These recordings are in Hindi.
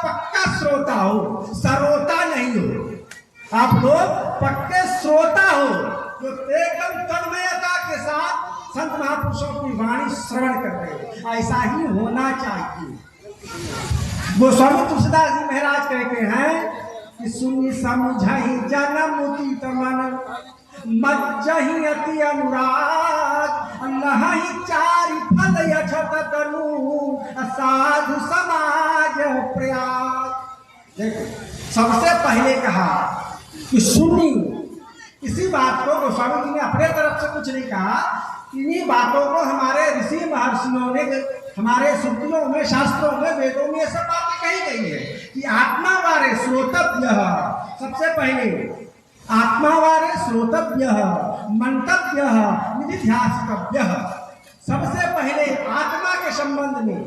पक्का श्रोता हो, सरोता नहीं हो। आप लोग पक्के श्रोता हो जो एकदम तन्मयता के साथ संत महापुरुषों की वाणी श्रवण कर रहे हो। ऐसा ही होना चाहिए। गोस्वामी तुलसीदास जी महाराज कहते हैं कि सुनी समझहि जन्म उचित मन, मज्जहि अति अनुराग, लहहि चारि फल यछत तनु, साधु समाज प्रयाग। देखो, सबसे पहले कहा कि सुनी। इसी बात को गोस्वामी जी ने अपने तरफ से कुछ नहीं कहा, इन्हीं बातों को हमारे ऋषि महर्षियों ने हमारे श्रुतियों में, शास्त्रों में, वेदों में सब बातें कही गई है कि आत्मा वारे श्रोतव्य, सबसे पहले आत्मा वारे श्रोतव्य, मंतव्य, निधिध्यासितव्य। सबसे पहले आत्मा के संबंध में,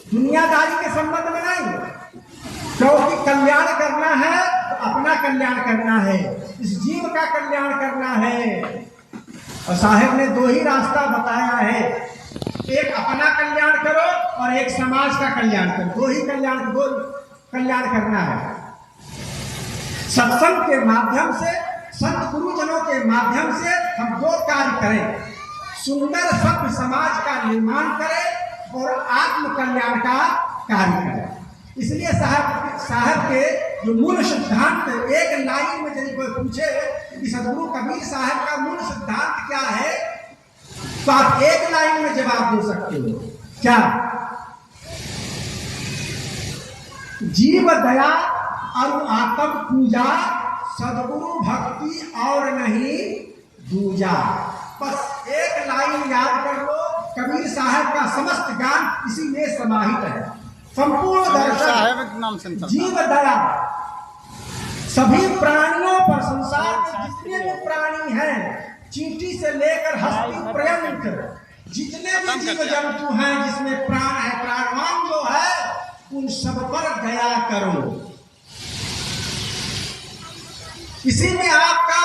दुनियादारी के संबंध में नहीं, क्योंकि कल्याण करना है तो अपना कल्याण करना है, इस जीव का कल्याण करना है। और साहेब ने दो ही रास्ता बताया है, एक अपना कल्याण करो और एक समाज का कल्याण करो। दो कल्याण करना है। सत्संग के माध्यम से, संत गुरुजनों के माध्यम से हम दो कार्य करें, सुंदर सभ्य समाज का निर्माण करें और आत्म कल्याण का कार्य करें। इसलिए साहब के जो मूल सिद्धांत, एक लाइन में यदि कोई पूछे कि सदगुरु कबीर साहब का मूल सिद्धांत क्या है, तो आप एक लाइन में जवाब दे सकते हो। क्या? जीव दया और आत्म पूजा, सदगुरु भक्ति और नहीं दूजा। बस एक लाइन याद कर लो, कबीर साहब का समस्त ज्ञान इसी में समाहित है। संपूर्ण दर्शन, जीव दया, सभी प्राणियों पर, संसार में जितने भी प्राणी हैं, चींटी से लेकर हस्ती पर्यंत जितने भी जीव जंतु हैं जिसमें प्राण है, प्राणवान जो है, उन सब पर दया करो। इसी में आपका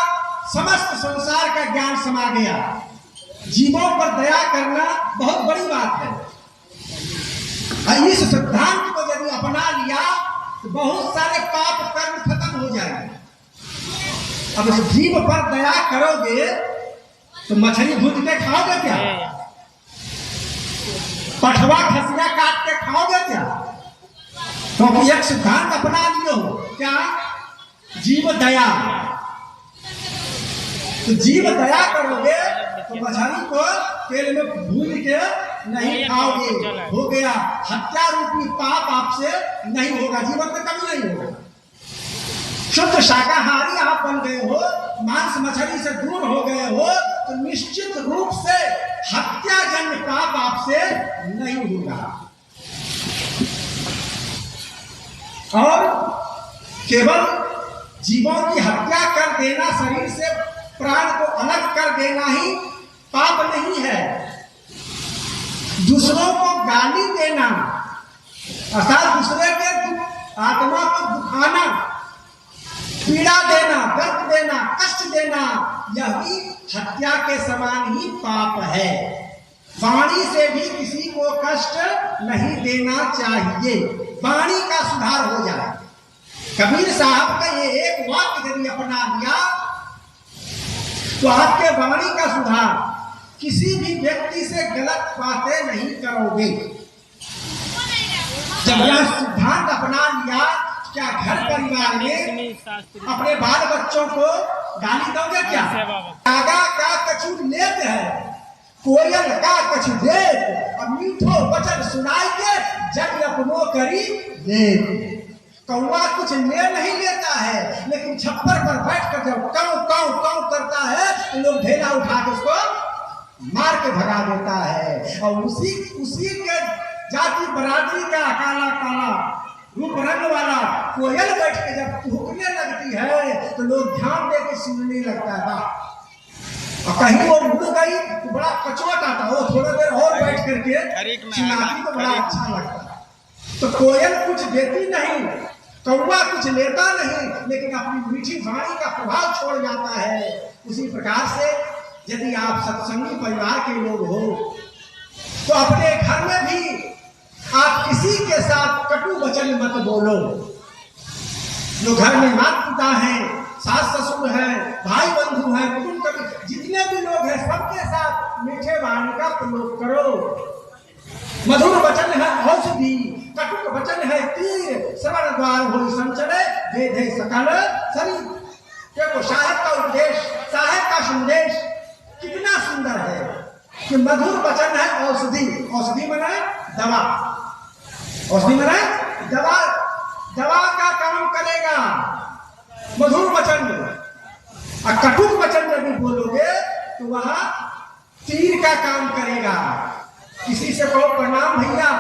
समस्त संसार का ज्ञान समा गया। जीवों पर दया करना बहुत बड़ी बात है। इस सिद्धांत को यदि अपना लिया तो बहुत सारे पाप कर्म खत्म हो जाएंगे। अब इस जीव पर दया करोगे तो मछली भूज के खाओगे क्या? पठवा खसिया काट के खाओगे क्या? क्योंकि एक सिद्धांत अपना लियो, क्या? जीव दया। तो जीव दया करोगे तो मछली को तेल में भूज के नहीं खाओगे, हो गया। हत्या रूपी पाप आपसे नहीं होगा, जीवन में कभी नहीं होगा। शुद्ध शाकाहारी आप बन गए हो, मांस मछली से दूर हो गए हो, तो निश्चित रूप से हत्याजन्य पाप आपसे नहीं होगा। और केवल जीवों की हत्या कर देना, शरीर से प्राण को अलग कर देना ही पाप नहीं है। दूसरों को गाली देना अर्थात दूसरे के आत्मा को दुखाना, पीड़ा देना, दर्द देना, कष्ट देना, यह भी हत्या के समान ही पाप है। वाणी से भी किसी को कष्ट नहीं देना चाहिए, वाणी का सुधार हो जाए। कबीर साहब का ये एक वाक्य यदि अपना लिया तो आपके वाणी का सुधार, किसी भी व्यक्ति से गलत बातें नहीं करोगे। जब यह सिद्धांत अपना लिया, क्या घर परिवार में अपने बाल बच्चों को गाली दोगे क्या? कागा का कछु लेत है, कोयल का कछु देत, और मीठो वचन सुनाई के जग अपनो करी देत। कौवा कुछ ले नहीं लेता है, लेकिन छप्पर पर बैठ कर जब काऊ काऊ काऊ करता है तो लोग ढेला उठा के उसको मार के भगा देता है। और उसी के जाति बरादरी का काला काला रूप रंग वाला कोयल बैठ के जब भूकने लगती है तो लोग ध्यान दे के सुनने लगता है। और कहीं वो उड़ गई तो बड़ा कचवट आता है, वो थोड़ा देर और बैठ करके चिल्लाती तो बड़ा अच्छा लगता है। तो कोयल कुछ देती नहीं, कौवा कुछ लेता नहीं, लेकिन अपनी मीठी वाणी का प्रभाव छोड़ जाता है। उसी प्रकार से यदि आप सत्संगी परिवार के लोग हो तो अपने घर में भी आप किसी के साथ कटु वचन मत बोलो। जो घर में माता पिता है, सास ससुर है, भाई बंधु है, कुटुंब जितने भी लोग हैं, सबके साथ मीठे वाणी का प्रयोग करो। मधुर वचन है औषधि, कटुक वचन है तीर, श्रवण द्वार हो संचले, दे दे सकल शरीर। देखो साहेब का उपदेश, साहेब का संदेश कितना सुंदर है कि मधुर वचन है औषधि। औषधि माने दवा, औषधि माने दवा, दवा का काम करेगा मधुर वचन। और कटुक वचन यदि बोलोगे तो वह तीर का काम करेगा। किसी से कहो प्रणाम भैया,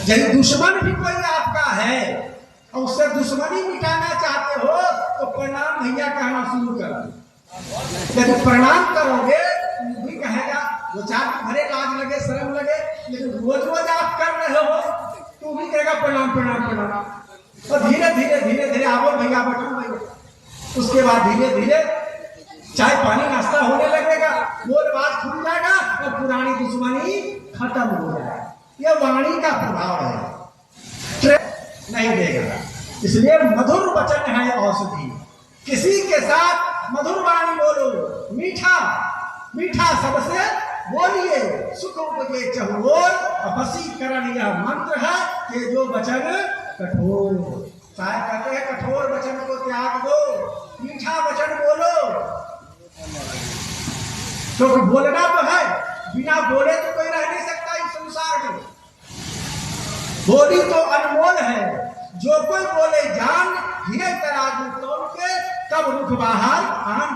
यदि दुश्मन भी कोई आपका है और उससे दुश्मनी मिटाना चाहते हो तो प्रणाम भैया कहना शुरू करो। यदि प्रणाम करोगे तो भी कहेगा, वो चार भरे लाज लगे, शर्म लगे, लेकिन रोज रोज आप कर रहे हो तो भी कहेगा प्रणाम प्रणाम प्रणाम। और धीरे धीरे धीरे धीरे आवो भैया, बैठो भैया। उसके बाद धीरे धीरे चाय पानी नाश्ता होने लगेगा, बोल बात खुल जाएगा और पुरानी दुश्मनी खत्म हो जाएगा। यह वाणी का प्रभाव है, नहीं देगा। इसलिए मधुर वचन है औषधि। किसी के साथ मधुर वाणी बोलो, मीठा मीठा सबसे बोलिए, सुख उपजे चहुओर, वशीकरण यह मंत्र है कि जो वचन कठोर। साहब कहते हैं कठोर वचन को त्याग दो, मीठा वचन बोलो। क्योंकि बोलना तो है, बिना बोले तो कोई रह नहीं सकता इस संसार में। बोली तो अनमोल है, जो कोई बोले जान, हीरे तराजू तोल के तब रुख बाहर आन।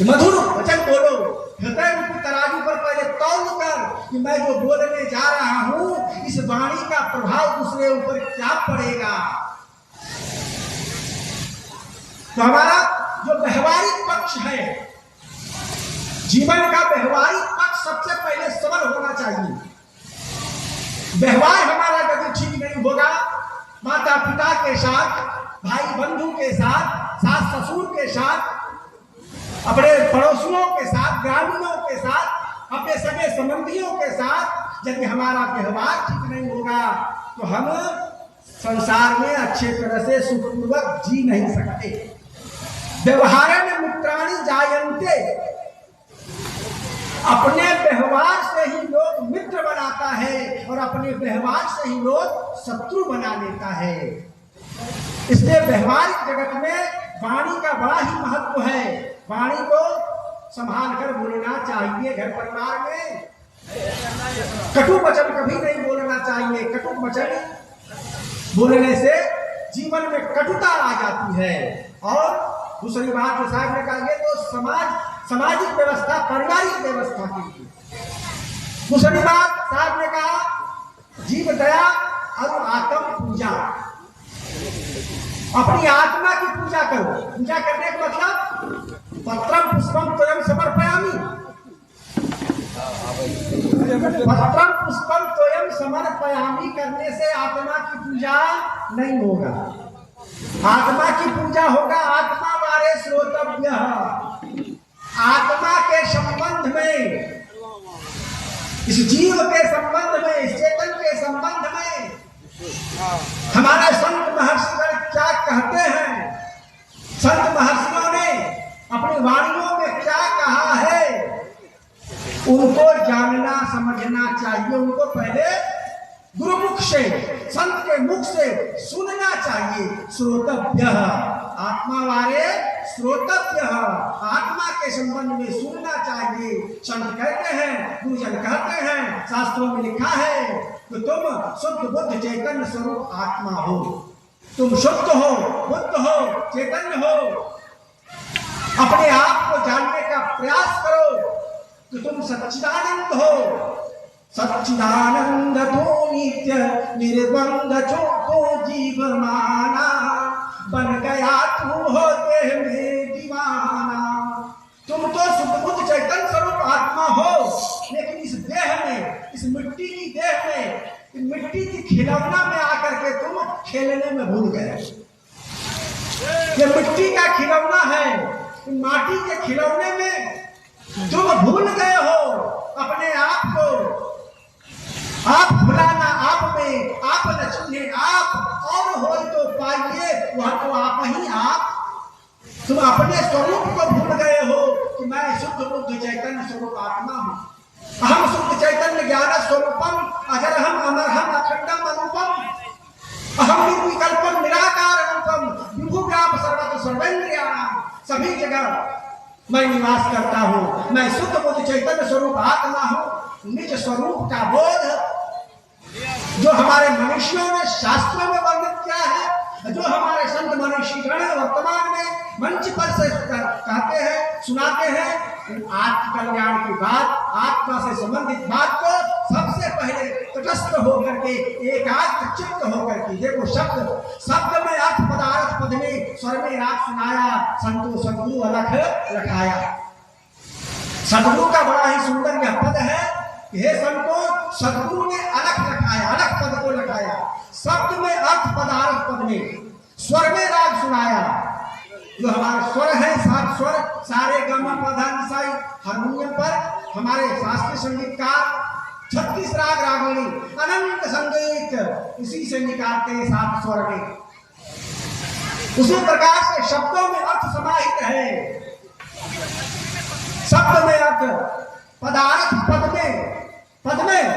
मधुर वचन बोलो, हृदय रूपी तराजू पर पहले तौल कर कि मैं जो बोलने जा रहा हूं, इस वाणी का प्रभाव दूसरे ऊपर क्या पड़ेगा। तो हमारा जो व्यवहारिक पक्ष है, जीवन का व्यवहारिक पक्ष सबसे पहले सबल होना चाहिए। व्यवहार हमारा यदि ठीक नहीं होगा, माता पिता के साथ, भाई बंधु के साथ, सास ससुर के साथ, अपने पड़ोसियों के साथ, ग्रामीणों के साथ, अपने सगे संबंधियों के साथ यदि हमारा व्यवहार ठीक नहीं होगा तो हम संसार में अच्छे तरह से सुखपूर्वक जी नहीं सकते। व्यवहारेण मित्राणि जायन्ते, अपने व्यवहार से ही लोग मित्र बनाता है और अपने व्यवहार से ही लोग शत्रु बना लेता है। इसलिए व्यवहारिक जगत में वाणी का बड़ा ही महत्व है। वाणी को संभाल कर बोलना चाहिए। घर परिवार में कटु वचन कभी नहीं बोलना चाहिए। कटु वचन बोलने से जीवन में कटुता आ जाती है। और दूसरी बात जो साहब ने कहा, तो सामाजिक व्यवस्था, पारिवारिक व्यवस्था के लिए। दूसरी बात साहब ने कहा, जीव दया और आत्म पूजा। अपनी आत्मा की पूजा करो। पूजा करने का मतलब पत्रम पुष्पम त्वयं समर्पयामि, पत्रम पुष्पम त्वयं समर्पयामि करने से आत्मा की पूजा नहीं होगा। आत्मा की पूजा होगा आत्मा वारे श्रोतव्य। आत्मा के संबंध में, इस जीव के संबंध में, इस चेतन के संबंध में हमारे संत महर्षिगण क्या कहते हैं। संत महर्षियों ने अपनी वाणियों में क्या कहा है, उनको जानना समझना चाहिए। उनको पहले गुरुमुख से, संत के मुख से सुनना चाहिए। श्रोतव्य, आत्मा वारे श्रोतव्य, आत्मा के संबंध में सुनना चाहिए। संत कहते हैं, गुरुजन कहते हैं, शास्त्रों में लिखा है कि तुम शुद्ध बुद्ध चैतन्य स्वरूप आत्मा हो। तुम शुद्ध हो, बुद्ध हो, चैतन्य हो। अपने आप को जानने का प्रयास करो कि तुम सच्चिदानंद हो। सच्चिदानंद तो नित्य निर्द्वंद तो जीव माना, बन गया तू हो देह में दीवाना। तुम तो शुद्ध बुद्ध चैतन्य स्वरूप आत्मा हो, लेकिन इस देह में, इस मिट्टी की देह में, इस मिट्टी की खिलौना में आकर के तुम खेलने में भूल गए। ये मिट्टी का खिलौना है, माटी के खिलौने में तुम भूल गए हो अपने आप को। आप भुलाना आप में, आप न चुने आप, और हो तो पाइए वह तो आप ही आप। तुम अपने स्वरूप को भूल गए हो कि मैं शुद्ध बुद्ध चैतन्य स्वरूप आत्मा हूँ। अहम शुद्ध चैतन्य ज्ञान स्वरूपम अजरहम अमरहम अखंडम अनुपम अहम निर्विकल्पम निराकार रूपम विभु व्याप सर्वत्र सर्वेन्द्रियाणाम। सभी जगह मैं निवास करता हूँ। मैं शुद्ध बुद्ध चैतन्य स्वरूप आत्मा हूँ। निज स्वरूप का बोध जो हमारे मनुष्यों ने शास्त्रों में वर्णित किया है, जो हमारे संत मनुष्य वर्तमान में मंच पर से कहते हैं, सुनाते हैं, आत्म कल्याण की बात, आत्मा से संबंधित बात को सबसे पहले तटस्थ होकर के एकाग्र चित्त होकर के देखो। शब्द में अर्थ पदार्थ पद में स्वर में राग सुनाया, संतो सदगुरु अलख रखाया। सदगुरु का बड़ा ही सुंदर यह पद है। हे संतो, सदगुरु ने अलख रखाया, अलख पद को रखाया। शब्द में अर्थ पदार्थ पद में स्वर में राग सुनाया। जो हमारे स्वर है, सात स्वर, सारे गामा पधा निसाई, हारमोनियम पर हमारे शास्त्रीय संगीतकार 36 राग रागनी अनंत संगीत इसी से निकालते हैं सात स्वर में। उसी प्रकार से शब्दों में अर्थ समाहित है। शब्द में अर्थ, पदार्थ पद में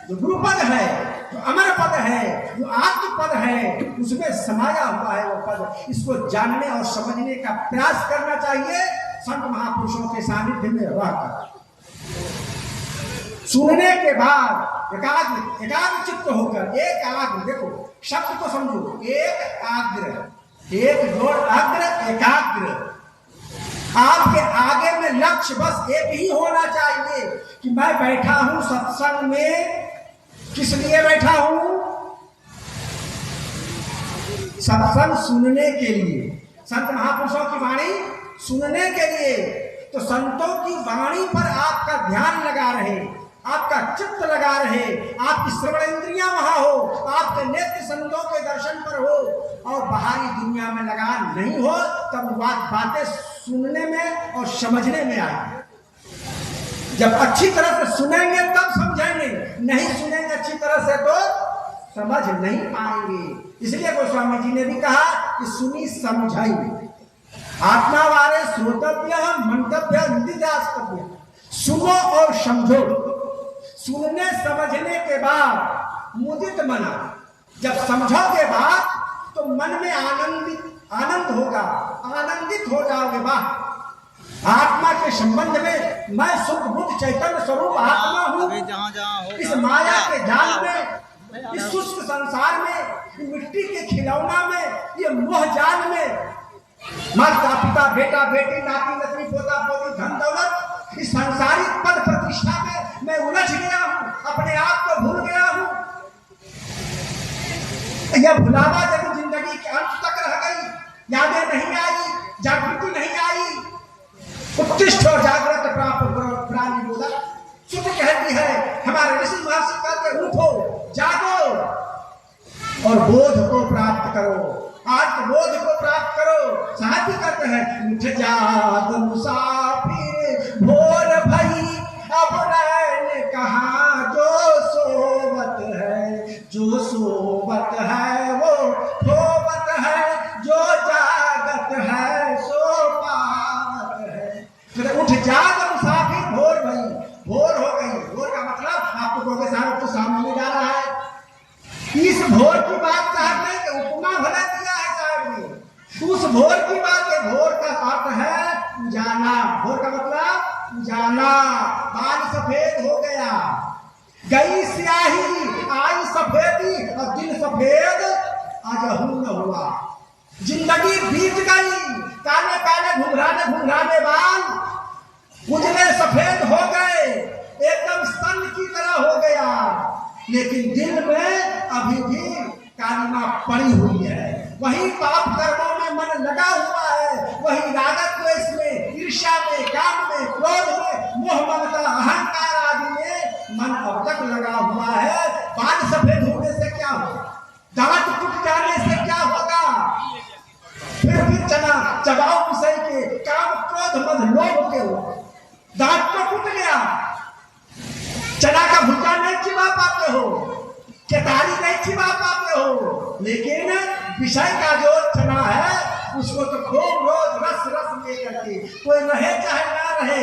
जो गुरु पद है, जो अमर पद है, जो आत्म पद है, उसमें समाया हुआ है वो पद। इसको जानने और समझने का प्रयास करना चाहिए संत महापुरुषों के सानिध्य में रहकर। सुनने के बाद एकाग्र चित्त होकर, एकाग्र देखो शब्द को समझो, एक आग्र, एक जोड़ अग्र, एकाग्र। आपके आगे में लक्ष्य बस एक ही होना चाहिए कि मैं बैठा हूं सत्संग में, किस लिए बैठा हूं? सत्संग सुनने के लिए, संत महापुरुषों की वाणी सुनने के लिए। तो संतों की वाणी पर आपका ध्यान लगा रहे, आपका चित्त लगा रहे, आपकी श्रवण इंद्रियां वहां हो, आपके नेत्र संतों के दर्शन पर हो, और बाहरी दुनिया में लगा नहीं हो, तब बातें सुनने में और समझने में आएगी। जब अच्छी तरह से सुनेंगे तब समझेंगे, नहीं सुनेंगे अच्छी तरह से तो समझ नहीं पाएंगे। इसलिए गोस्वामी जी ने भी कहा कि सुनी समझाई आत्मा वाले श्रोतव्य मंतव्य निधिदास्तव्य। सुनो और समझो। सुनने समझने के बाद मुदित मना, जब समझोगे बात तो मन में आनंद होगा, आनंदित हो जाओगे। वाह, आत्मा के संबंध में मैं शुद्ध बुद्ध चैतन्य स्वरूप आत्मा हूँ। इस माया के जाल में, इस शुष्क संसार में, मिट्टी के खिलौना में, ये मोह जाल में, माता पिता बेटा बेटी नाती नतनी पोता पोती धन दौलत, इस सांसारिक पद प्रतिष्ठा में मैं उलझ गया हूँ, अपने आप को भूल गया हूँ। यह भुलावा जब जिंदगी के अंत तक रह गई, यादें नहीं आई, जागृति नहीं आई। उत्कृष्ट और जागृत प्राप्त प्राणी बोधक श्रुति कहती है, हमारे ऋषि महर्षि कहते हैं, उठो जागो और बोध को प्राप्त करो, आज बोध को प्राप्त करो। साथी कहते हैं, उठ जाग मुसाफिर भोर भई, अब नैन कहाँ जो सोवत है, जो सोवत है वो खोवत है, जो जागत है सो पावत है। तो उठ जाग मुसाफिर भोर भई, भोर हो गई। भोर का मतलब आपको कहोगे साहब तो सामने जा रहा है। इस भोर की बात साहब ने उपमा भला दिया है साहब ने। उस भोर की बात है। भोर का अर्थ है उजाला। भोर का मतलब उजाला। बाल सफेद हो गया, गई स्याही, आई सफेदी, और दिन सफेद अजहू न हुआ। जिंदगी बीत गई, काले काले घुंघराने बाल उजले सफेद हो गए, एकदम सन की तरह हो गया, लेकिन दिल में अभी भी कालिमा पड़ी हुई है। वही पाप कर्मों में मन लगा हुआ है, वही रागत द्वेष में, ईर्ष्या में, काम में, क्रोध में, मोह ममता अहंकार आदि में मन अब तक लगा हुआ है। बाल सफेद होने से क्या होगा? दांत टूट जाने से क्या होगा? फिर चना चबाओ विषय के, काम क्रोध मद लोभ के हो, दांत तो टूट गया, चना का भुट्टा नहीं चिबा पाते हो, केतारी नहीं चिबा पाते हो, लेकिन विषय का जो चना है उसको तो खूब रोज रस रस लेकर के, कोई रहे चाहे ना रहे,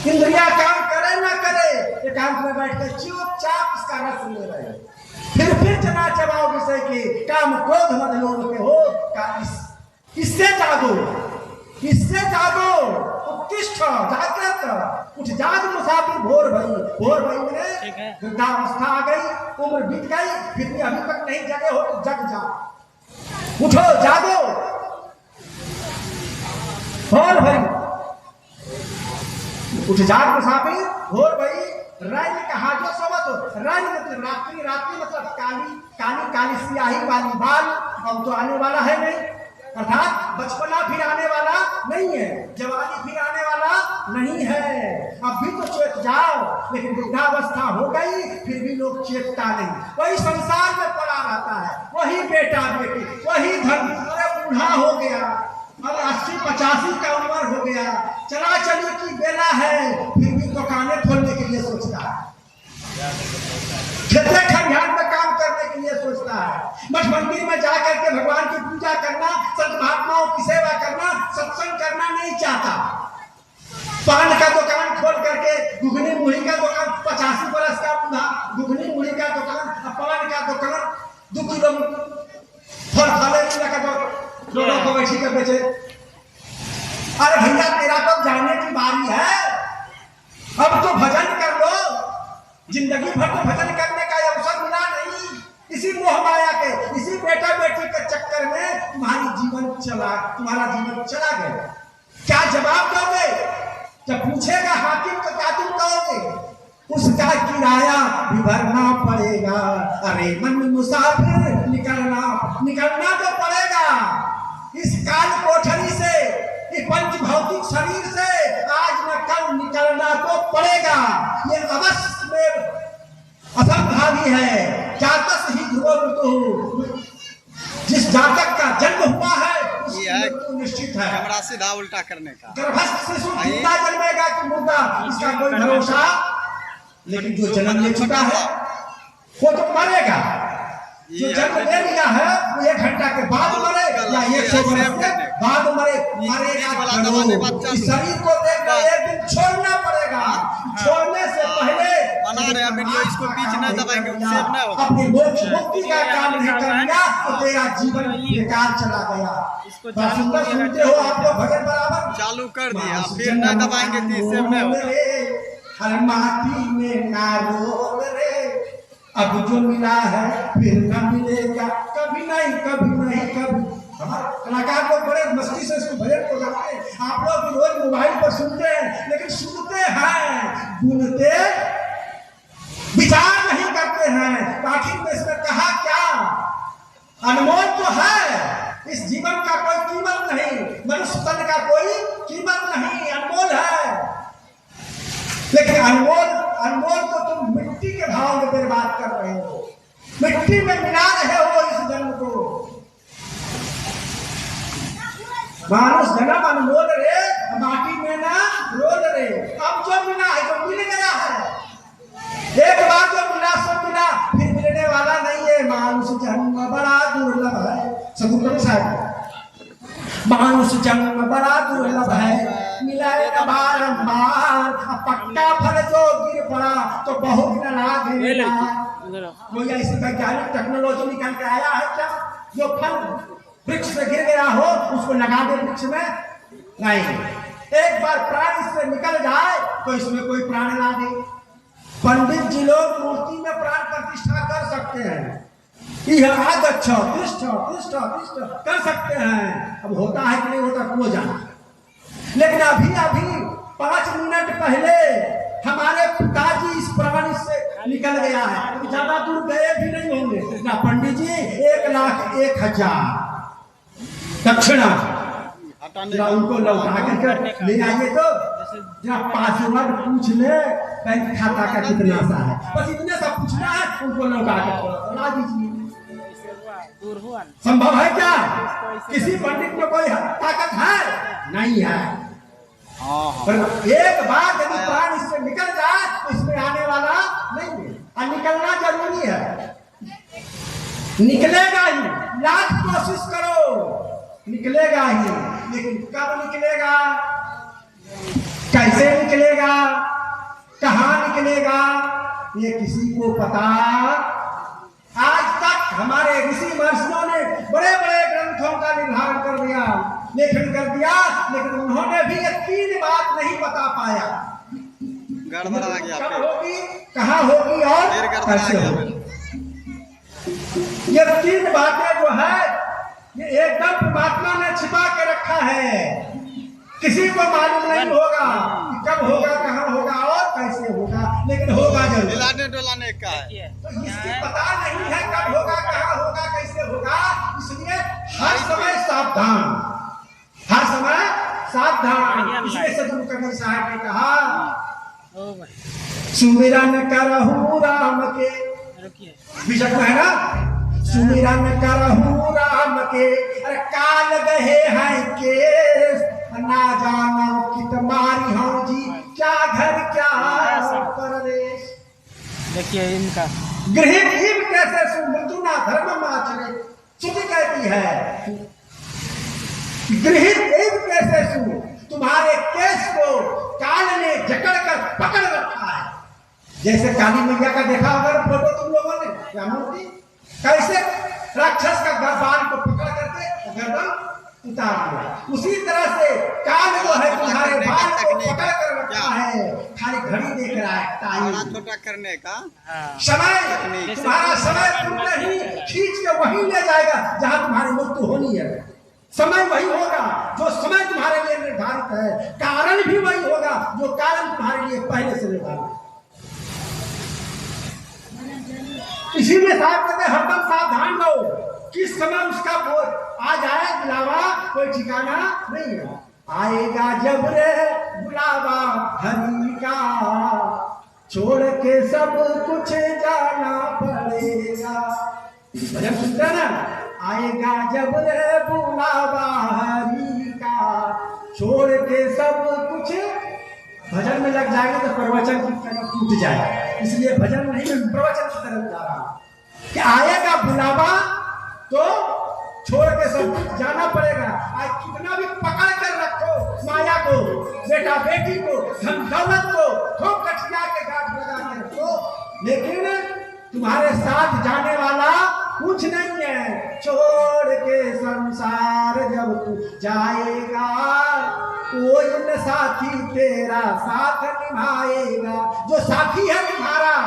इंद्रिया काम करे ना करे, एकांत में बैठ कर चुपचाप इसका रस ले रहे, फिर चना चबाओ विषय के, काम क्रोध मद लोभ के हो, इससे जागो, इससे जागो, उत्तिष्ठ जागृत, उठ जाग मुसाफिर भोर भई मैंने वृद्धावस्था आ गई, उम्र बीत गई, फिर भी अभी तक नहीं जगे हो तो जग जा, उठो जागो, भोर भई, उठ जाग मुसाफिर भोर भई, रैन कहा जो सोवत, रैन मतलब रात्रि, रात्रि मतलब काली, काली काली सियाही वाली बाल, अब तो आने वाला है नहीं, अर्थात बचपना फिर आने वाला नहीं है, जवानी फिर आने वाला नहीं है, अब भी तो चेत जाओ, लेकिन वृद्धावस्था हो गई फिर भी लोग चेतता नहीं, वही संसार में पड़ा रहता है, वही बेटा बेटी, वही धन, अरे बूढ़ा हो गया, अब 80-85 का उम्र हो गया, चला चली की बेला है, फिर भी दुकानें खोलने के लिए सोचता है, खेते खलिहान में काम करने के लिए सोचता है, मठ मंदिर में जाकर के भगवान की पूजा करना, संत महात्माओं की सेवा करना, सत्संग करना नहीं चाहता, पान का दुकान खोल करके, घुगनी मुड़ी का दुकान, 85 बरस का बूढ़ा घुगनी मुड़ी का दुकान, पान का दुकान, 2 किलो फल का दोनों को बैठी कर बेचे, अरे भैया तेरा तो जाने की बारी है, अब तो भजन कर लो, जिंदगी भर तो भजन करने का अवसर मिला नहीं, इसी मोह माया के, इसी बेटा बेटी के चक्कर में तुम्हारा जीवन चला गया, क्या जवाब दोगे? जब पूछेगा हाकिम तो क्या तुम कहोगे? उसका किराया भी भरना पड़ेगा, अरे मन मुसाफिर निकलना तो पड़ेगा, इस काल कोठरी से, इस पंच भौतिक शरीर से आज न कल निकलना तो पड़ेगा, ये अवश्य में असंभावी है, जातक ही ध्रुव मृत्यु, जिस जातक का जन्म हुआ है उसकी मृत्यु निश्चित है, कैमरा सीधा उल्टा करने का, गर्भस्थ शिशु जिंदा जन्मेगा कि मुर्दा इसका कोई भरोसा, लेकिन जो जन्म ले चुका है वो तो मरेगा, जो जन्म ले लिया है वो 1 घंटा के बाद मरे या 100 वर्ष के बाद मरेगा, इस शरीर को देखकर एक दिन छोड़ना पड़ेगा, छोड़ने से पहले बना रहे वीडियो, इसको बीच न दबाएंगे, सेव न होगा, अपनी मोक्ष मुक्ति का काम नहीं कर लिया तो तेरा जीवन बेकार चला गया, सुंदर सुनते हो आप लोग भजन बराबर चालू कर दिया, फिर न दबाएंगे तो सेव न होगा, हर माटी में ना रोल रे, अब जो मिला है फिर न मिलेगा, कभी नहीं कभी नहीं कभी, हमारे कलाकार लोग बड़े मस्ती से इसको भजन को गाते हैं, आप लोग रोज मोबाइल पर सुनते हैं, लेकिन सुनते हैं गुनते विचार नहीं करते हैं, आखिर में इसमें कहा क्या, अनमोल तो है, इस जीवन का कोई कीमत नहीं, मनुष्य तन का कोई कीमत नहीं, अनमोल है, लेकिन अनमोल तो तुम मिट्टी के भाव में बर्बाद कर रहे हो, मिट्टी में मिला रहे हो इस जन्म को, मानुष जन्म अनमोल रे, माटी में ना रोल रे, अब जो मिला है तो मिल गया है, एक बार जो मिला सो मिला, फिर मिलने वाला नहीं है, मानुष जन्म बड़ा दुर्लभ है, सदगुरु साहब, मानुष जन्म बड़ा दुर्लभ है, मिलाए न बारंबार, पक्का फल जो गिर पड़ा तो बहुत न लागेगा, कोई ऐसी वैज्ञानिक टेक्नोलॉजी निकल के आया है क्या, जो फल वृक्ष से गिर गया हो उसको लगा दे वृक्ष में, नहीं, एक बार प्राण इससे निकल जाए तो इसमें कोई प्राण ला दे, पंडित जी लोग मूर्ति में प्राण प्रतिष्ठा कर सकते हैं, यह आगच्छ तिष्ठ तिष्ठ तिष्ठ कर सकते हैं, अब होता है कि नहीं होता वो जाना, लेकिन अभी 5 मिनट पहले हमारे पिताजी इस प्राण से निकल गया है, ज्यादा दूर गए भी नहीं होंगे ना, पंडित जी 1,01,000 दक्षिणा उनको लौटा कर ले आइए, तो जरा पासवर्ड पूछ ले बैंक खाता का कितना सा है, बस इतने सब पूछना है, उनको लौटा कर ला दीजिए, संभव है क्या, किसी पंडित में कोई ताकत है नहीं है, पर एक बार यदि प्राण इससे निकल जाए तो इसमें आने वाला वाला नहीं है, और निकलना जरूरी है। निकलेगा ही, लाख कोशिश करो निकलेगा ही, लेकिन कब निकलेगा, कैसे निकलेगा, कहाँ निकलेगा, ये किसी को पता। आज तक हमारे ऋषि महर्षियों ने बड़े बड़े ग्रंथों का निर्धारण कर दिया, लेखन कर दिया, लेकिन उन्होंने भी ये 3 बात नहीं बता पाया। गड़बड़ा गया, कब होगी, कहाँ होगी और कैसे होगी। ये 3 बातें जो है ये एकदम परमात्मा ने छिपा के रखा है, किसी को मालूम नहीं होगा कि कब होगा, कहाँ होगा और कैसे होगा, लेकिन होगा जरूर। हिलाने डोलाने का है, तो इसकी पता नहीं है कब होगा, कहाँ होगा, कैसे होगा, इसलिए हर समय सावधान, हर समय सावधान। इसलिए सदगुरु कबीर साहब ने कहा सुमिरन करहु राम के, विजय है ना, सुमिरन करहु राम के, अरे काल गहे हैं केस, ना जानो कित मारी हम जी, क्या घर क्या परदेश। देखिए इनका गृहित जीव कैसे सु मृत्यु ना धर्म आचरे, श्रुति कहती है गृहित जीव कैसे सु, तुम्हारे केस को काल ने जकड़ कर पकड़ रखा है। जैसे काली मैया का देखा अगर फोटो तुम लोगों ने, क्या मूर्ति कैसे राक्षस का बाल को पकड़ करके गर्दन उतार दिया, उसी तरह से काल जो है तुम्हारे बाल को पकड़ कर रखा है, खाली घड़ी देख रहा है, टाइम छोटा करने का समय, तुम्हारा समय तुमने ही खींच के वहीं ले जाएगा जहां तुम्हारी मृत्यु होनी है। समय वही होगा जो समय तुम्हारे लिए निर्धारित है, कारण भी वही होगा जो कारण तुम्हारे लिए पहले से निर्धारित है। इसीलिए साहब कहते हरदम सावधान रहो, किस समय उसका आ जाए बुलावा, कोई ठिकाना नहीं है। आएगा जब रे बुलावा हरि का, छोड़ के सब कुछ जाना पड़ेगा। भजन सुनते ना, आएगा जब रे बुलावा हरि का, छोड़ के सब कुछ, भजन में लग जाएंगे तो प्रवचन की तरफ टूट जाए, इसलिए भजन नहीं मैं प्रवचन की तरफ जा रहा कि आएगा बुलावा तो छोड़ के सब कुछ जाना पड़ेगा। आज कितना भी पकड़ कर रखो माया को, बेटा बेटी को, धन दौलत को, खूब कठिया के गांठ लगा के रखो, लेकिन तुम्हारे साथ जाने वाला कुछ नहीं है। छोड़ के संसार जब तू जाएगा, कोई न साथी तेरा साथ निभाएगा। जो साथी है तुम्हारा,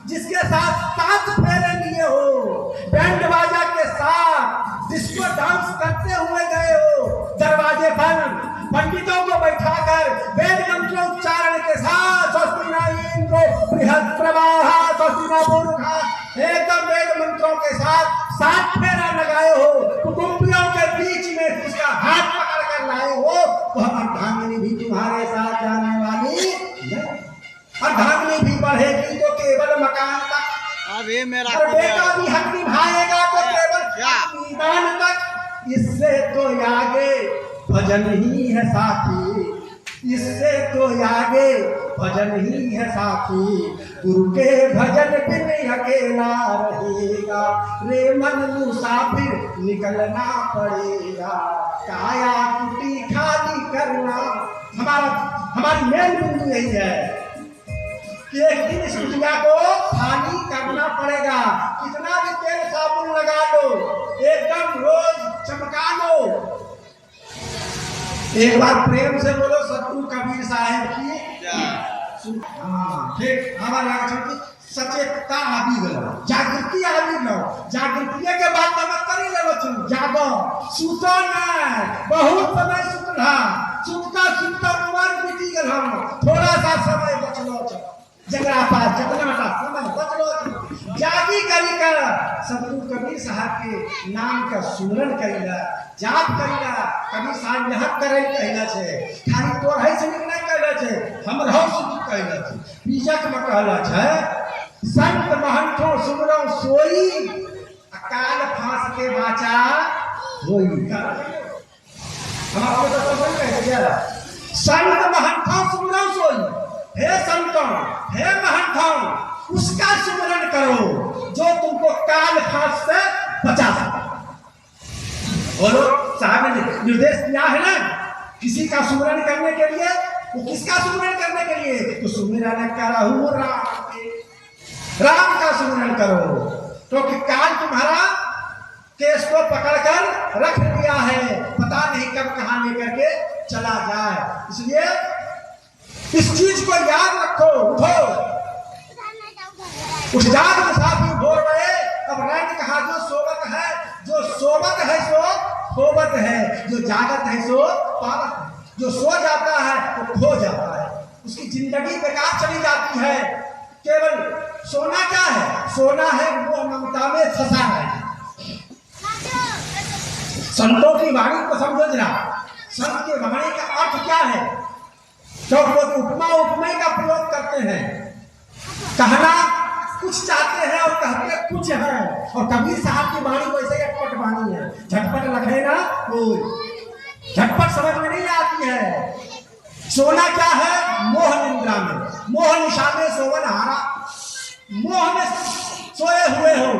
जिसके साथ 7 फेरे लिए हो, बैंड बाजा के साथ जिसको डांस करते हुए गए हो दरवाजे पर, पंडितों को बैठाकर वेद मंत्रोच्चारण के साथ स्वस्ति न इंद्रो बृहत् प्रवाह स्वस्ति न मूर्खा, एकदम वेद मंत्रों के साथ 7 फेरा लगाए हो, कुटुंबियों के बीच में उसका हाथ पकड़ कर लाए हो, तो अर्धांगिनी भी तुम्हारे साथ जाने वाली नहीं। अर्धांगिनी भी बढ़ेगी तो केवल मकान तक, अभी मेरा और बेटा भी हक निभाएगा तो केवल ईमान तक। इससे तो आगे भजन ही है साथी, इससे तो आगे भजन ही है साथी। गुरु के भजन बिन अकेला रहेगा, रे मन मुसाफिर निकलना पड़ेगा। काया कुटी खाली करना, हमारी मेन बिंदु यही है कि एक दिन इस कुटिया को खाली करना पड़ेगा। कितना भी तेल साबुन लगा लो, एकदम रोज चमका लो। एक बार प्रेम से बोलो सतगुरु कबीर साहब की ठीक हमारे सचेतता आबी गलो, जागृति आबी गलो। जागृति के बाद मत करी ले, जागो, सुतो ना, बहुत समय सुतला, सुतता उम्र बीती गल, थोड़ा सा समय बचलो, जगरा पास जितना समय बचलो, जागी करी कर सतगुरु कबीर साहब के नाम का सुमरन करेगा, जाप करेगा। कबीर साहब यह करे कहला छे, खाली तोर है से नहीं कहला छे, हम रहो सुख कहला छे। बीजक में कहला छे, संत महंतो सुमरो सोई, अकाल फांस के वाचा होई। हम आपको तो बोल रहे हैं, संत महंतो सुमरो सोई, हे संतों, हे महंतों, उसका सुमिरन करो जो तुमको काल फांस से बचा सके। बोलो, साहब ने निर्देश दिया है ना किसी का सुमिरन करने के लिए, वो किसका सुमिरन करने के लिए? तो सुमिरन करहु राम का सुमिरन करो, क्योंकि काल तुम्हारा केस को पकड़कर रख दिया है, पता नहीं कब कहां लेकर के चला जाए। इसलिए इस चीज को याद रखो। उठो, उठ जाग मुसाफिर भोर गए। अब रैन कहा जो सोवत है, जो सोवत है सो खोवत है, जो जागत है सो पावत है। जो सो जाता है वो खो जाता है, उसकी जिंदगी बेकार चली जाती है। केवल सोना क्या है? सोना है वो ममता में फंसा है। संतों की वाणी को समझो जरा। संत की वाणी का अर्थ क्या है? जब वो उपमा उपमेय का प्रयोग करते हैं, कहना कुछ चाहते हैं और कहते कुछ है। और कबीर साहब की वाणी वैसे अटपट वाणी है, झटपट लगे ना कोई, झटपट समझ में नहीं आती है। सोना क्या है? मोह निद्रा में, मोह निशा में सोवन हारा, मोह में सोए हुए हो,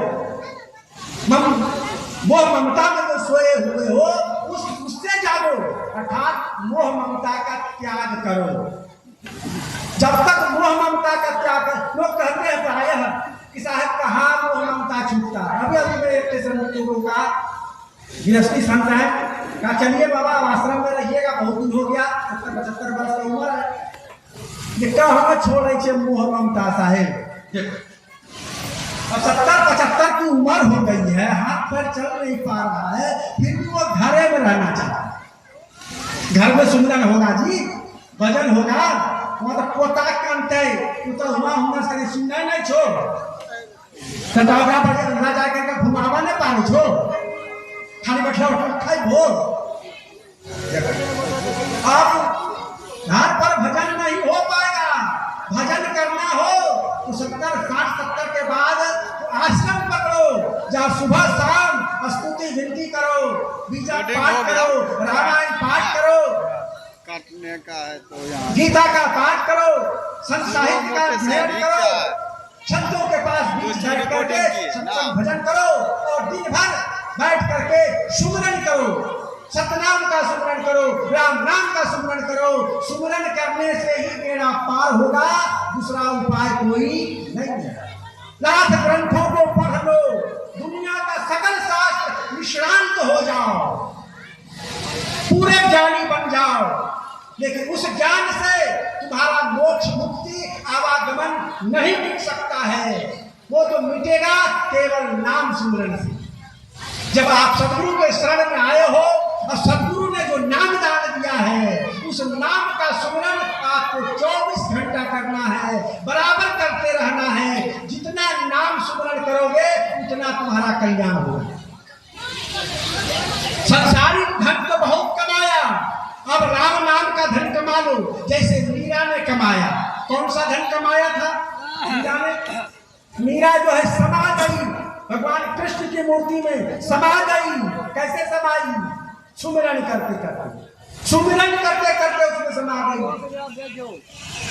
मोह ममता में जो सोए हुए हो उससे जागो, अर्थात मोह ममता का त्याग करो। जब तक मोह ममता का त्याग कर, लोग कहते हैं प्रायः कि साहब कहाँ मोह ममता छूटता। अभी मैं एक लोगों का गृहस्थी संत है, कहा चलिए बाबा आश्रम में रहिएगा, बहुत दिन हो गया, 70-75 वर्ष की उम्र है, ये क्या हमें छोड़ रही है मोह ममता साहेब। अब 70-75 की उम्र हो गई है, हाथ पैर चल नहीं पा रहा है, फिर भी वो घरे में रहना चाहता है। घर में सुमिरन होगा जी, भजन होगा, वहां तो पोता कानते तू तो हुआ से सुनना नहीं छो, सटावरा भजन ना जाकर के घुमावा नहीं पानी छो, खाली बैठा खाई भोर। अब घर पर भजन नहीं हो पाएगा। भजन करना हो तो 70-60-70 के बाद आश्रम पकड़ो, जहाँ सुबह शाम स्तुति विनती करो, बीजा पाठ करो, रामायण पाठ करो, काटने का है तो यहाँ गीता का पाठ करो, संत साहित्य का अध्ययन करो, संतों के पास बीच बैठ करके सत्संग भजन करो और दिन भर बैठ करके सुमिरन करो, सतनाम का सुमिरन करो, राम नाम का सुमिरन करो। सुमिरन करने से ही बेड़ा पार होगा, दूसरा उपाय कोई नहीं है। लाख ग्रंथों को पढ़ लो, दुनिया का सकल शास्त्र निष्णांत हो जाओ, पूरे ज्ञानी बन जाओ, लेकिन उस ज्ञान से तुम्हारा मोक्ष मुक्ति आवागमन नहीं मिट सकता है। वो तो मिटेगा केवल नाम सुमिरन से। जब आप सदगुरु के शरण में आए हो और सदगुरु ने जो नाम दान दिया है, उस नाम का सुमिरन आपको 24 घंटा करना है, बराबर करते रहना है। जितना नाम सुमिरन करोगे उतना तुम्हारा कल्याण होगा। संसारिक धन तो बहुत कमाया, अब राम नाम का धन कमा लो, जैसे मीरा ने कमाया। कौन सा धन कमाया था मीरा ने? मीरा जो है समा गई भगवान कृष्ण की मूर्ति में, समा गई। कैसे समाई? सुमिरन करते करते, सुमिरन करते करते उसमें समा गई।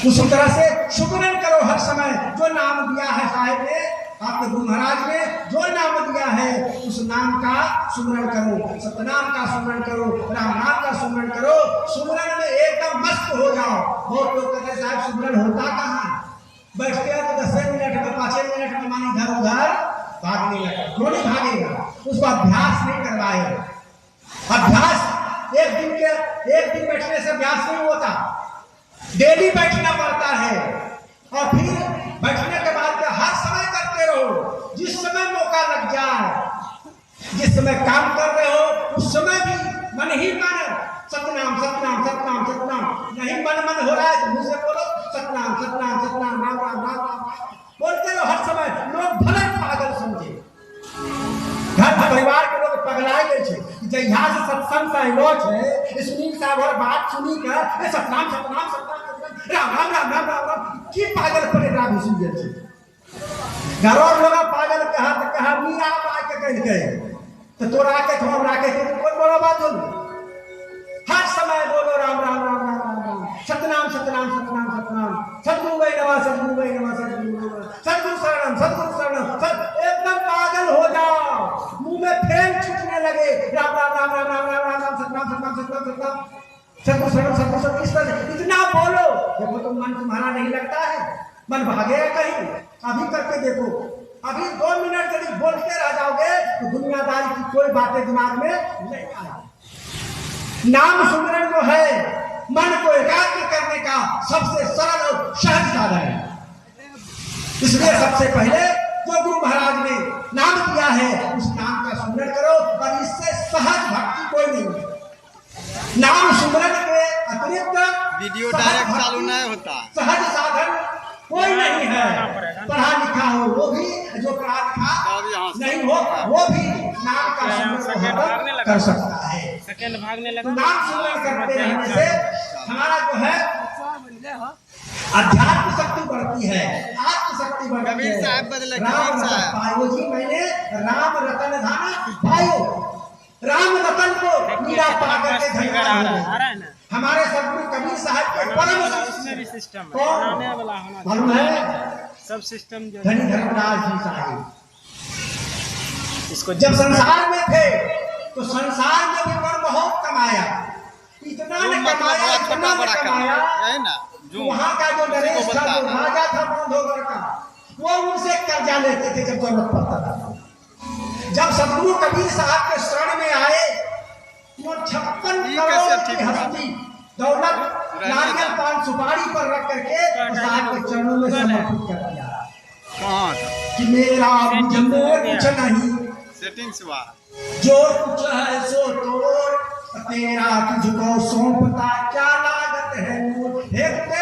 उसी तरह से सुमिरन करो हर समय। जो नाम दिया है साहिब ने, आपके गुरु महाराज ने जो नाम दिया है, उस नाम का सुमिरन करो, सतनाम का सुमिरन करो, राम नाम का सुमिरन करो। सुमिरन में एकदम मस्त हो जाओ। बहुत लोग कहते हैं साहब सुमिरन होता कहाँ? बैठते हैं तो 10 मिनट में 5 मिनट में मानी इधर उधर भागने लगा। क्यों नहीं भागेगा? उसको अभ्यास नहीं करवाएगा। अभ्यास एक दिन बैठने से अभ्यास नहीं होता, डेली बैठना पड़ता है। और फिर बैठने के बाद हर समय करते रहो, जिस समय मौका लग जाए, जिस समय काम कर रहे हो उस समय भी मन ही मन सतनाम सतनाम सतनाम सतनाम। नहीं मन हो रहा है तो मुझसे बोलो सतनाम सतनाम सतनाम राम राम राम राम बोलते रहो हर समय। लोग भले पागल समझे, घर परिवार के लोग पगलाए गए थे, यहाँ से सत्संग का इलाज है, सुनील साहब और बात सुनी कर सतनाम सतनाम सतनाम राम राम राम राम राम राम की पागल पड़े राम सुन गए। घरों लोग पागल कहा तो कहा मीरा आके कह गए तो तोरा के थोड़ा राके कौन बोला बात बोल। हर समय बोलो राम राम राम राम राम राम, सतनाम सतनाम सतनाम सतनाम सद्गुरु वै नमः, सद्गुरु वै नमः, सद्गुरु शरणम, सद्गुरु शरणम, एकदम पागल हो जाओ, मुंह में फेन छूटने लगे, राम राम राम राम राम राम राम राम सतनाम सतनाम सतनाम सतनाम सद्गुरु शरणम सद्गुरु शरणम, इस तरह इतना बोलो। देखो तो मन तुम्हारा नहीं लगता है, मन भागेगा कहीं। अभी करके देखो, अभी 2 मिनट यदि बोलते रह जाओगे तो दुनियादारी की कोई बातें दिमाग में नहीं आएगी। नाम सुमरन जो है मन को एकाग्र करने का सबसे सरल और सहज साधन है। इसलिए सबसे पहले जो गुरु महाराज ने नाम दिया है उस नाम का सुमरन करो, और इससे सहज भक्ति कोई नहीं है। नाम सुमरन के अतिरिक्त वीडियो डायरेक्ट चालू नहीं होता, सहज साधन कोई नहीं है। पढ़ा लिखा हो वो भी, जो पढ़ा लिखा नहीं हो वो भी नाम का सुमरन कर सकता है। सेकंड भागने लगा। तो नाम सुमरन करते रहने से हमारा जो है अध्यात्म शक्ति बढ़ती है, आत्मशक्ति बढ़ती कबीर है। साहब बदले, राम कबीर साहब। पायो जी, मैंने राम रतन धन पायो, राम रतन को मीरा पा करके धन्य आ रहा है ना। हमारे सदगुरु कबीर साहब के परम उसमें भी सिस्टम है, कौन बनाने वाला होना मालूम है? सब सिस्टम जो धनी धर्मदास जी साहिब इसको जब संसार में थे तो संसार में भी उन्होंने बहुत कमाया, इतना ने कमाया, इतना ने कमाया, है ना जो वहाँ का जो नरेश था, जो राजा था बांधवगढ़ का, वो उनसे कर्जा लेते थे जब जरूरत पड़ता था। जब सदगुरु कबीर साहब के शरण में आए, वो 56 करोड़ की हस्ती दौलत नारियल पान सुपारी पर रख करके साहब के चरणों में समर्पित कर दिया कहाँ कि मेरा मुझ में कुछ नहीं, सेटिंग्स हुआ, जो कुछ है सो तोर, तेरा तुझको सौंपता क्या लागत है मोर। देखते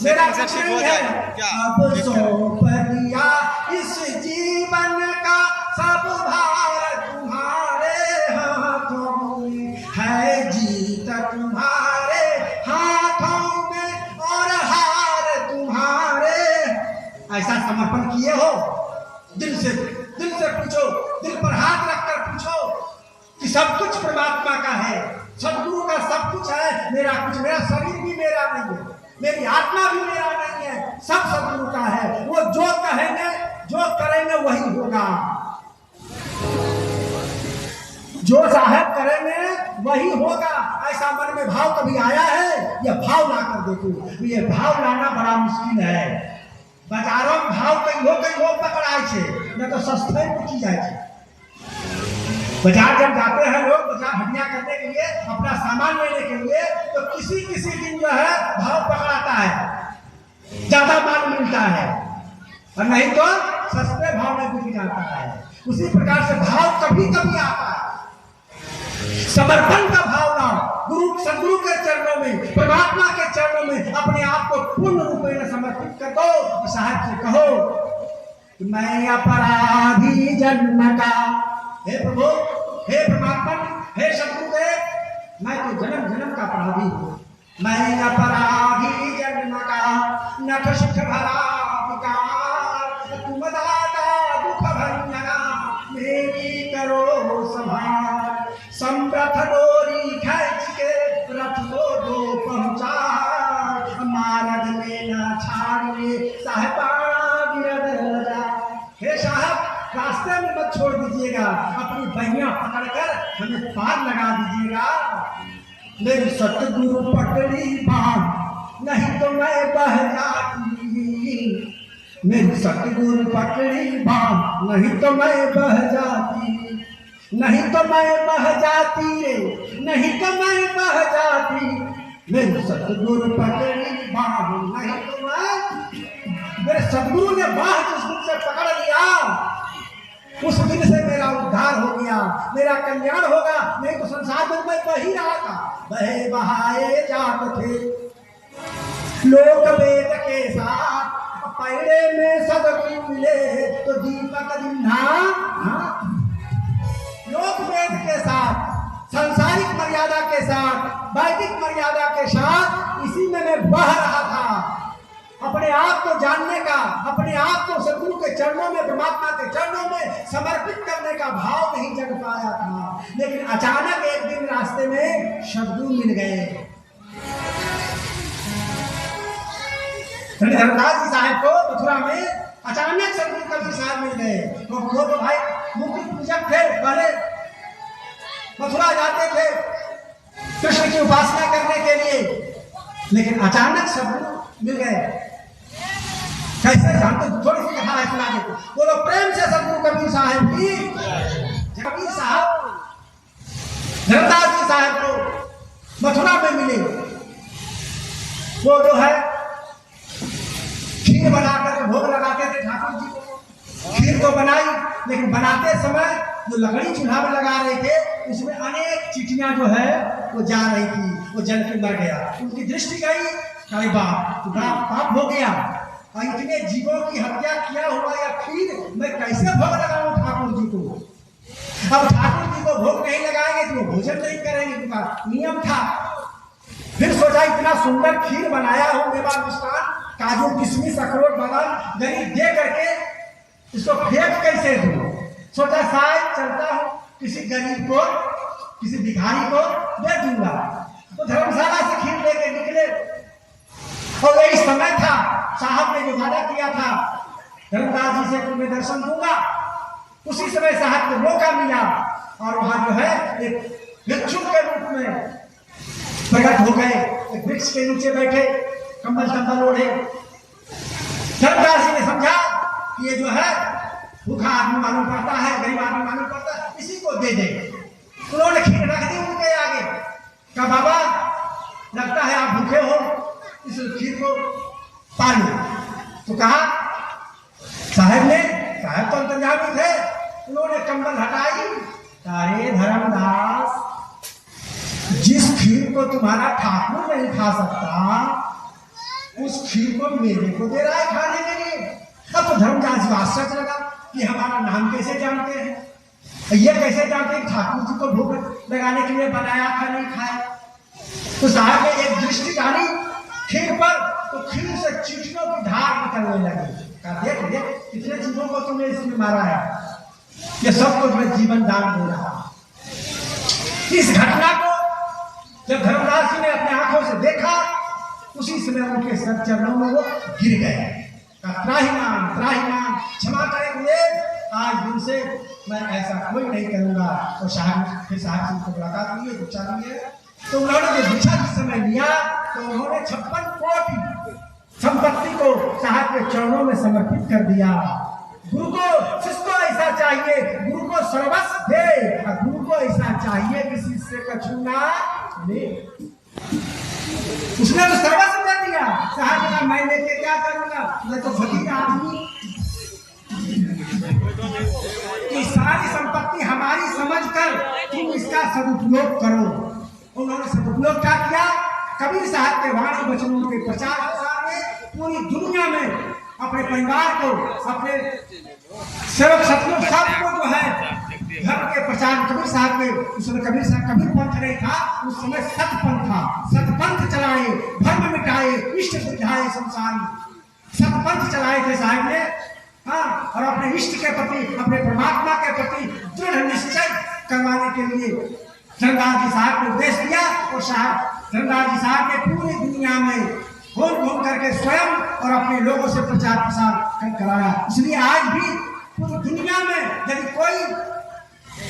मेरा कुछ नहीं है, अब सौंप दिया इस जीवन का सब भार तुम्हारे हाथों में है, जीत तुम्हारे हाथों में और हार तुम्हारे। ऐसा समर्पण किए हो, दिल से पूछो, दिल पर हाथ रखकर पूछो कि सब कुछ परमात्मा का है, सदगुरु का सब कुछ है, मेरा कुछ, मेरा शरीर भी मेरा नहीं है, मेरी आत्मा भी मेरा नहीं है, सब सदगुरु का है। वो जो कहेंगे, जो करेंगे वही होगा, जो साहब करेंगे वही होगा। ऐसा मन में भाव कभी आया है? यह भाव ला कर देखो, ये भाव लाना बड़ा मुश्किल है। बाजारों में भाव कहीं हो पकड़ाए छे, न तो सस्ते में की जाए छे। बाजार जब जाते हैं लोग बाजार हटिया करने के लिए, अपना सामान लेने के लिए, तो किसी दिन जो है भाव पकड़ाता है, ज्यादा माल मिलता है, और नहीं तो सस्ते भाव में बिक जाता है। उसी प्रकार से भाव कभी कभी आता है। समर्पण का भाव लाओ, सदगुरु के चरणों में, परमात्मा के चरणों में अपने आप को पूर्ण रूप में समर्पित कर दो। साहब से कहो मैं अपराधी जन्म का, हे प्रभु, हे परमात्मा, हे सदगुरुदेव, मैं तो जन्म जन्म का अपराधी हूँ। मैं अपराधी जन्म का, नख सुख भरा विकार, तुम दाता दुख भंजना, मेरी करो संभाल। समरथ डोरी खींच के रथ दो पहुंचा, मार्ग में न छाड़िए साहबाना गिरद जा। हे साहब, रास्ते में मत छोड़ दीजिएगा, अपनी बहियां पकड़कर हमें पार लगा दीजिएगा। मेरी सतगुरु पकड़ी बांध, नहीं तो मैं बह जाती। मेरी सतगुरु पकड़ी बांध, नहीं तो मैं बह जाती, नहीं तो मैं बह जाती रे, नहीं तो मैं बह जाती। मेरे सतगुरु पकड़ी बांध, नहीं तो मैं, मेरे सतगुरु ने बांध जिस दिन से पकड़ लिया, उस दिन से मेरा उद्धार हो गया, मेरा कल्याण होगा। नहीं तो संसार में मैं बह ही रहा था, बहे बहाए जात थे लोक वेद के साथ, पैरे में सदगुरु मिले तो दीपक दिन्हा। लोक वेद के साथ, सांसारिक मर्यादा के साथ, वैदिक मर्यादा के साथ, इसी में मैं बह रहा था। अपने आप को जानने का, अपने आप को सदगुरु के चरणों में, परमात्मा के चरणों में समर्पित करने का भाव नहीं जग पाया था। लेकिन अचानक एक दिन रास्ते में सदगुरु मिल गए। धर्मदास जी साहब को मथुरा में अचानक सदगुरु कबीर साहब मिल गए। तो वो तो भाई मूर्ति पूजक थे, पहले मथुरा जाते थे कृष्ण की उपासना करने के लिए, लेकिन अचानक सदगुरु मिल गए। कैसे जानते, थोड़ी सी कथा है सुना देते। बोलो प्रेम से सदगुरु कबीर साहब की। कबीर साहब धर्मदास जी साहब को मथुरा में मिले। वो जो है खीर बनाकर भोग लगाते थे ठाकुर जी को। खीर तो बनाई, लेकिन बनाते समय जो लकड़ी चूल्हा में लगा रहे थे उसमें अनेक चींटियां जो है वो जा रही थी, वो जल के मर गया। उनकी दृष्टि गई, अरे बाप तो बड़ा पाप हो गया, और इतने जीवों की हत्या किया हुआ या खीर मैं कैसे भोग लगाऊं ठाकुर जी को। अब ठाकुर जी को भोग नहीं लगाएंगे तो वो भोजन नहीं करेंगे, उनका नियम था। फिर सोचा इतना सुंदर खीर बनाया हूं, मेवा मिष्ठान काजू किशमिश अखरोट बादाम गरीब दे करके इसको फेंक कैसे दूं। सोचा शायद चलता हूं किसी गरीब को, किसी भिखारी को दे दूंगा। तो धर्मशाला से खीर लेके निकले, और यही समय था साहब ने जो वादा किया था धर्मदास जी से तुम्हें दर्शन दूंगा, उसी समय साहब को मौका मिला और वहां जो है एक भिक्षुक के रूप में प्रकट हो गए। एक वृक्ष के नीचे बैठे, कंबल कंबल ओढ़े। धर्मदास जी ने समझा कि ये जो है भूखा आदमी मालूम पड़ता है, गरीब आदमी मालूम पड़ता है, इसी को दे दे। उन्होंने खीर रख दी उनके आगे, कहा बाबा लगता है आप भूखे हो, इस खीर को पालो। तो कहा साहब तो अंतर्यामी थे, उन्होंने कंबल हटाई। अरे धर्मदास, जिस खीर को तुम्हारा ठाकुर नहीं खा सकता उस खीर को मेरे को दे रहा है खाने के लिए। अब तो धर्मदास जी आश्चर्य लगा कि हमारा नाम कैसे जानते हैं, ये कैसे जानते हैं ठाकुर जी को भोग लगाने के लिए बनाया था नहीं खाया। तो साहब ने एक दृष्टि डाली खीर पर, तो खीर से चींटियों की धार निकलने लगी। कहा देख देख कितने चीजों को तुमने इसमें मारा है, ये सबको तुम्हें जीवन दान दे रहा। इस घटना को जब धर्मदास जी ने अपने आंखों से देखा, उसी समय उनके सर चरणों में वो गिर गए। त्राहिमाम क्षमा करेंगे, आज दिन से मैं ऐसा कोई नहीं करूंगा। और साहब फिर साहब जी को मुलाकात हुई, दीक्षा ली है। तो उन्होंने जो दीक्षा के समय लिया तो उन्होंने 56 कोटि संपत्ति को साहब के चरणों में समर्पित कर दिया। गुरु को शिष्य को ऐसा चाहिए, गुरु को सर्वस्व दे, और गुरु को ऐसा चाहिए कि शिष्य का छूना ले। उसने तो सर्वस्व दे दिया। साहब ने कहा मैं लेके क्या करूंगा, मैं तो फकीर आदमी, कि सारी संपत्ति हमारी समझकर तुम इसका सदुपयोग करो। उन्होंने सदुपयोग क्या किया, कबीर साहब के वाणी वचनों के प्रचार प्रसार में पूरी दुनिया में अपने परिवार को, अपने सेवक सत्यों सबको जो है धर्म के प्रचार। कबीर साहब के उस समय कबीर साहब कबीर पंथ नहीं था, उस समय सतपंथ था। सतपंथ चलाए, धर्म मिटाए, इष्ट बुझाए संसारी, सतपंथ चलाए थे साहब ने। हाँ, और अपने इष्ट के प्रति, अपने परमात्मा के प्रति दृढ़ निश्चय करवाने के लिए धर्मदास जी साहब ने उपदेश दिया। और धर्मदास जी साहब ने पूरी दुनिया में घूम करके स्वयं और अपने लोगों से प्रचार प्रसार कराया। इसलिए आज भी पूरी दुनिया में यदि कोई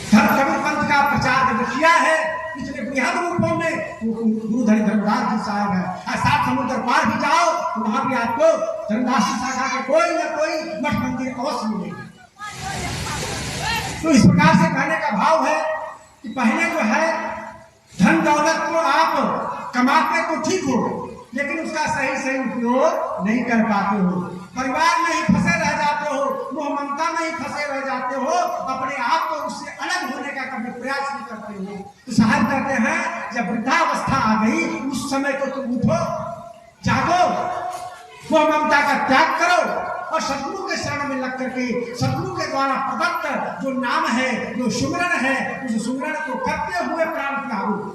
कबीर पंथ का प्रचार किया है इतने बृहद रूपों में, तो गुरुधरी धर्मदास जी साहब है। सात समुद्र पार भी जाओ तो वहां भी आपको धर्मदास जी शाखा के कोई न कोई मठ मंदिर अवश्य मिलेगा। तो इस प्रकार से कहने का भाव है कि पहले जो है धन दौलत को आप कमाते तो ठीक हो, लेकिन उसका सही उपयोग नहीं कर पाते हो, परिवार में ही फंसे रह जाते हो, मोह ममता में ही फंसे रह जाते हो, अपने आप को उससे अलग होने का कभी प्रयास नहीं करते हो। तो साहब कहते हैं जब वृद्धावस्था आ गई उस समय तो तुम उठो, जागो, मोह ममता का त्याग करो और सतगुरु के शरण में लग करके सतगुरु के द्वारा प्रदत्त जो नाम है, जो सुमरन है, उस सुमरन को करते हुए प्राण त्यागो।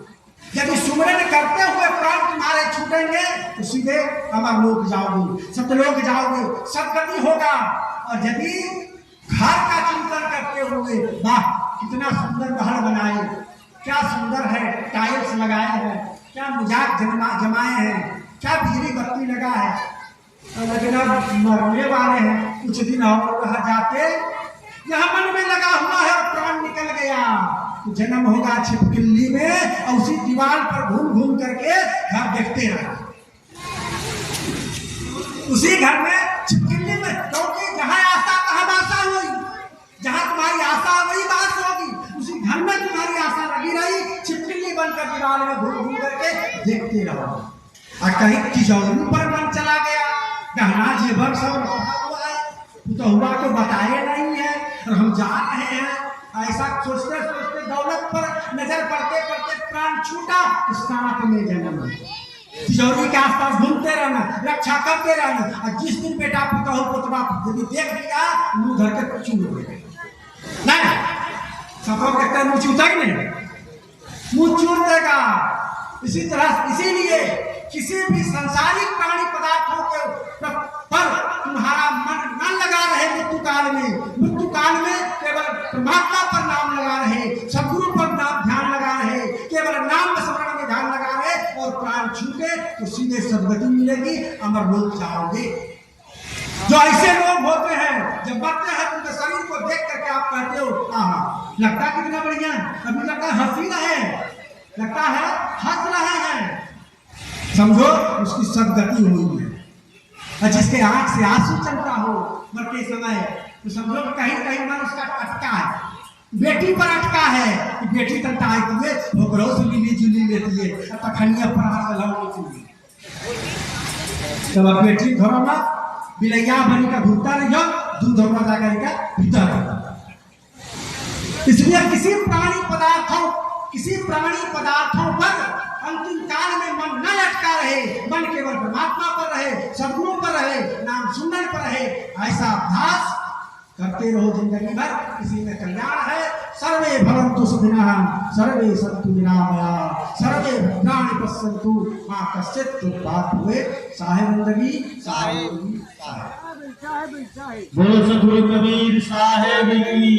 यदि सुमरन करते हुए प्राण तुम्हारे छूटेंगे तो सीधे अमर लोक जाओगे, सतलोक जाओगे, सदगति होगा। और यदि घर का चिंतन करते हुए, वाह कितना सुंदर महल बनाए, क्या सुंदर है, टाइल्स लगाए हैं, क्या मजाक जमाए हैं, क्या बिजली बत्ती लगा है, लेकिन अब मरने वाले हैं, कुछ दिन और रह जाते, यहाँ मन में लगा हुआ है और प्राण निकल गया, तो जन्म होगा छिपकली में और उसी दीवार पर घूम घूम करके घर देखते रहे, उसी घर में छिपकली में, क्योंकि जहाँ आशा तहाँ बासा हुई, जहाँ तुम्हारी आशा वही बात होगी, उसी घर में तुम्हारी आशा लगी रही, छिपकली बनकर दीवार में घूम घूम करके देखते रहो। और कहीं तिजोरी पर मन चला गया, गहना जेवर सब रखा हुआ है, तो हुआ को बताए नहीं है और हम जा रहे हैं, ऐसा सोचते सोचते दौलत पर नजर पड़ते पड़ते प्राण छूटा, तो सांप में जन्म। तिजोरी के आसपास घूमते रहना, रक्षा करते रहना, और जिस दिन बेटा पुतहु पुतवा यदि देख लिया मुंह धर के चूर हो गए, नहीं सबको कहते हैं मुंह चूता ही नहीं, मुंह चूर देगा। इसी तरह इसीलिए किसी भी संसारिक प्राणी पदार्थों के पर तुम्हारा मन न लगा रहे मृत्यु काल में केवल परमात्मा पर नाम लगा रहे, सदगुरु पर नाम ध्यान लगा रहे, केवल नाम स्मरण में ध्यान लगा रहे और प्राण छूटे तो सीधे सदगति मिलेगी, अमर लोक जाओगे। जो ऐसे लोग होते हैं जब मरते हैं उनके शरीर को देख करके आप कहते हो आहा लगता कितना बढ़िया, अभी लगता है हंसी रहे, लगता है हंस रहे हैं, समझो उसकी सदगति हुई है। और जिसके आंख से आंसू चलता हो मरते समय, तो समझो कहीं कहीं मन उसका अटका है, बेटी पर अटका है कि बेटी तक आई तुझे भोकरों से मिली जुली लेती है, तखनिया पर हाथ लगाओ तब बेटी धरो ना बिलैया बनी का घूमता रही हो, दूध धोना जाकर का भीतर। इसलिए किसी प्राणी पदार्थों पर अंतिम काल में मन न लटका रहे, मन केवल परमात्मा पर रहे, सदगुरु पर रहे, नाम सुनने पर रहे, ऐसा अभ्यास करते रहो जिंदगी भर, इसी में कल्याण है। सर्वे भवन्तु सुखिनः, सर्वे सन्तु निरामयाः, सर्वे भद्राणि पश्यन्तु मा कश्चित् दुःखात् भवेत्। साहेब जिंदगी साहेब बोलो सतगुरु कबीर साहेब की।